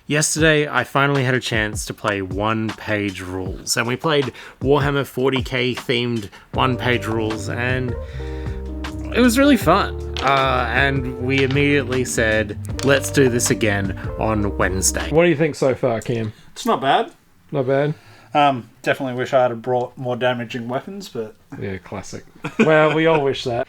Yesterday, I finally had a chance to play one-page rules, and we played Warhammer 40k themed one-page rules, and it was really fun. And we immediately said, let's do this again on Wednesday. What do you think so far, Cam? It's not bad. Not bad? Definitely wish I had brought more damaging weapons, but... Yeah, classic. Well, we all wish that.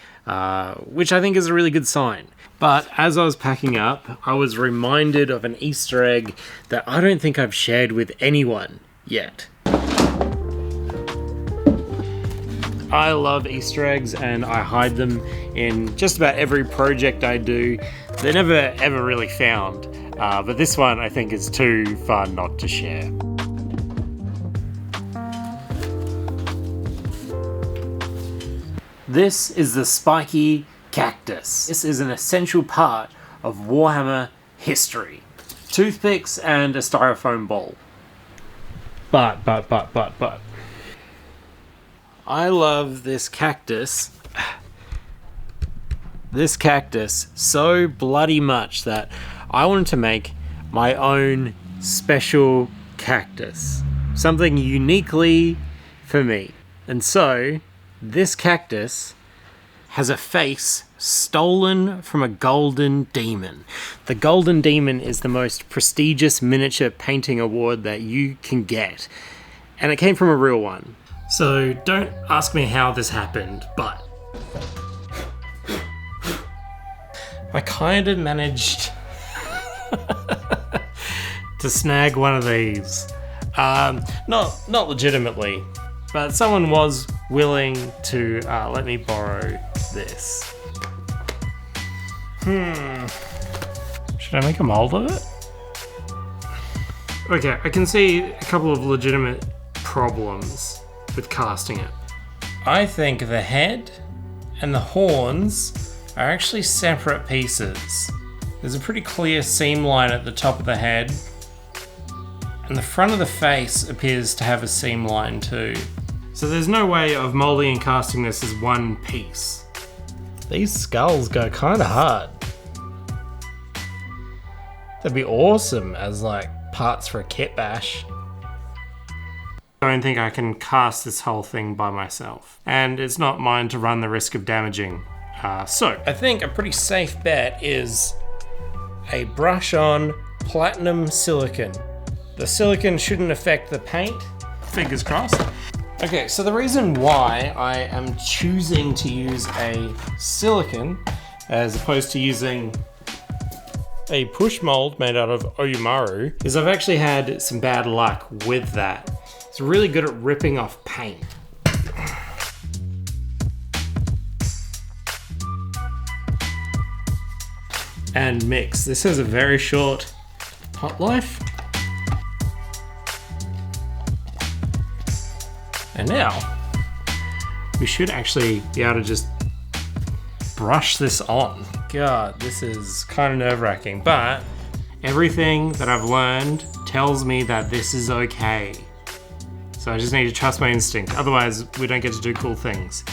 Which I think is a really good sign. But as I was packing up, I was reminded of an Easter egg that I don't think I've shared with anyone yet. I love Easter eggs and I hide them in just about every project I do. They're never ever really found, but this one I think is too fun not to share. This is the spiky cactus. This is an essential part of Warhammer history. Toothpicks and a styrofoam ball. But. I love this cactus. This cactus so bloody much that I wanted to make my own special cactus. Something uniquely for me. And so, this cactus has a face stolen from a golden demon. The golden demon is the most prestigious miniature painting award that you can get. And it came from a real one. So don't ask me how this happened, but I kind of managed to snag one of these. Not legitimately, but someone was willing to let me borrow this. Should I make a mold of it? Okay, I can see a couple of legitimate problems with casting it. I think the head and the horns are actually separate pieces. There's a pretty clear seam line at the top of the head, and the front of the face appears to have a seam line too. So there's no way of molding and casting this as one piece. These skulls go kind of hard. That'd be awesome as like parts for a kit bash. I don't think I can cast this whole thing by myself, and it's not mine to run the risk of damaging. So I think a pretty safe bet is a brush on platinum silicon. The silicon shouldn't affect the paint. Fingers crossed. Okay, so the reason why I am choosing to use a silicon as opposed to using a push mold made out of Oyumaru is I've actually had some bad luck with that. It's really good at ripping off paint. And mix. This has a very short hot life. And now, we should actually be able to just brush this on. God, this is kind of nerve-wracking, but everything that I've learned tells me that this is okay. So I just need to trust my instinct, otherwise we don't get to do cool things.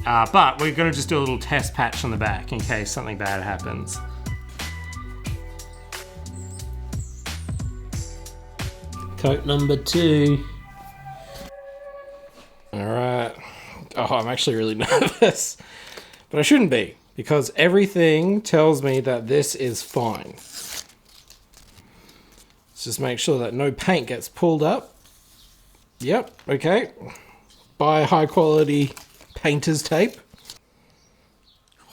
But we're gonna just do a little test patch on the back in case something bad happens. Coat number 2. Alright. Oh, I'm actually really nervous. But I shouldn't be, because everything tells me that this is fine. Let's just make sure that no paint gets pulled up. Yep, okay. Buy high quality painter's tape.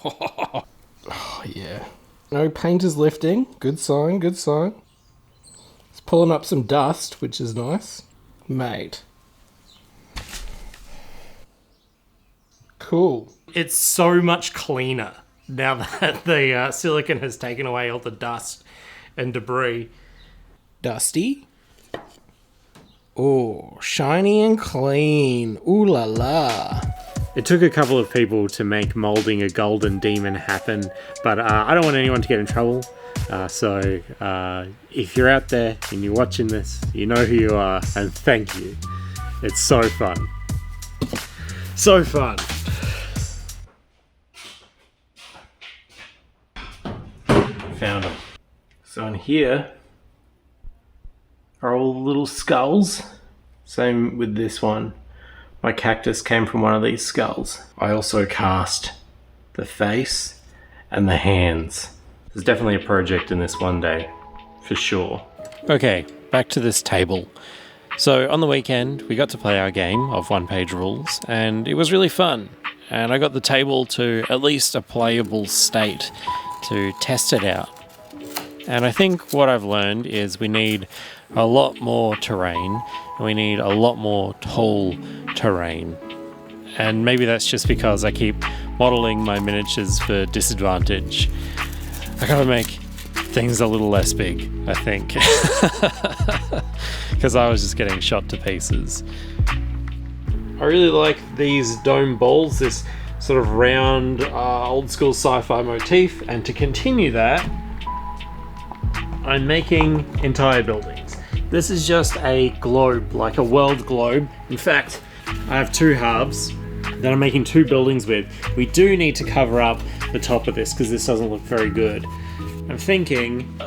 Oh, yeah. No paint is lifting. Good sign, good sign. It's pulling up some dust, which is nice. Mate. Cool. It's so much cleaner now that the silicone has taken away all the dust and debris. Dusty. Oh, shiny and clean. Ooh la la. It took a couple of people to make molding a golden demon happen, but I don't want anyone to get in trouble. So if you're out there and you're watching this, you know who you are, and thank you. It's so fun. So fun. Found them. So in here, are all little skulls. Same with this one. My cactus came from one of these skulls. I also cast the face and the hands. There's definitely a project in this one day, for sure. Okay, back to this table. So on the weekend, we got to play our game of one-page rules, and it was really fun. And I got the table to at least a playable state to test it out. And I think what I've learned is we need a lot more terrain, and we need a lot more tall terrain. And maybe that's just because I keep modeling my miniatures for disadvantage. I gotta make things a little less big, I think. Because I was just getting shot to pieces. I really like these dome balls, this sort of round, old school sci-fi motif, and to continue that, I'm making entire buildings. This is just a globe, like a world globe. In fact, I have two halves that I'm making two buildings with. We do need to cover up the top of this because this doesn't look very good. I'm thinking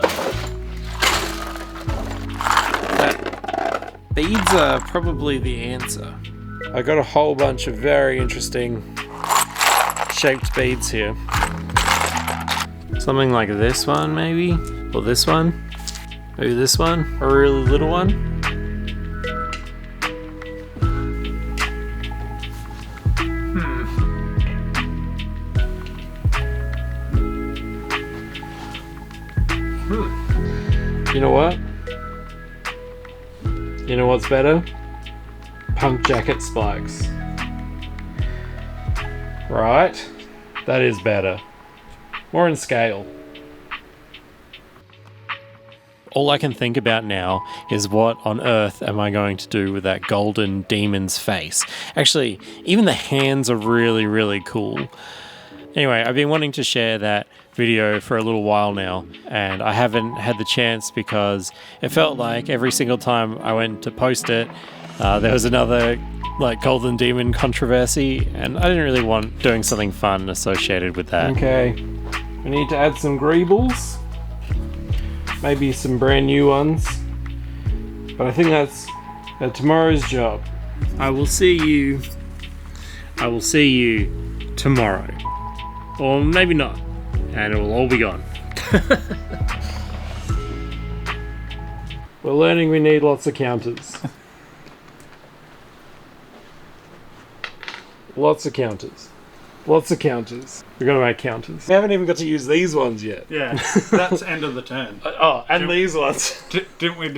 that beads are probably the answer. I got a whole bunch of very interesting shaped beads here. Something like this one maybe, or this one, maybe this one, or a really little one. You know what? You know what's better? Punk jacket spikes. Right? That is better. More in scale. All I can think about now is what on earth am I going to do with that golden demon's face. Actually, even the hands are really, really cool. Anyway, I've been wanting to share that video for a little while now, and I haven't had the chance because it felt like every single time I went to post it, there was another like golden demon controversy, and I didn't really want doing something fun associated with that. Okay, we need to add some greebles, maybe some brand new ones, but I think that's tomorrow's job. I will see you tomorrow, or maybe not, and it will all be gone. We're learning we need lots of counters. Lots of counters. Lots of counters. We're going to make counters. We haven't even got to use these ones yet. Yeah, that's end of the turn. Oh, and these ones. Didn't we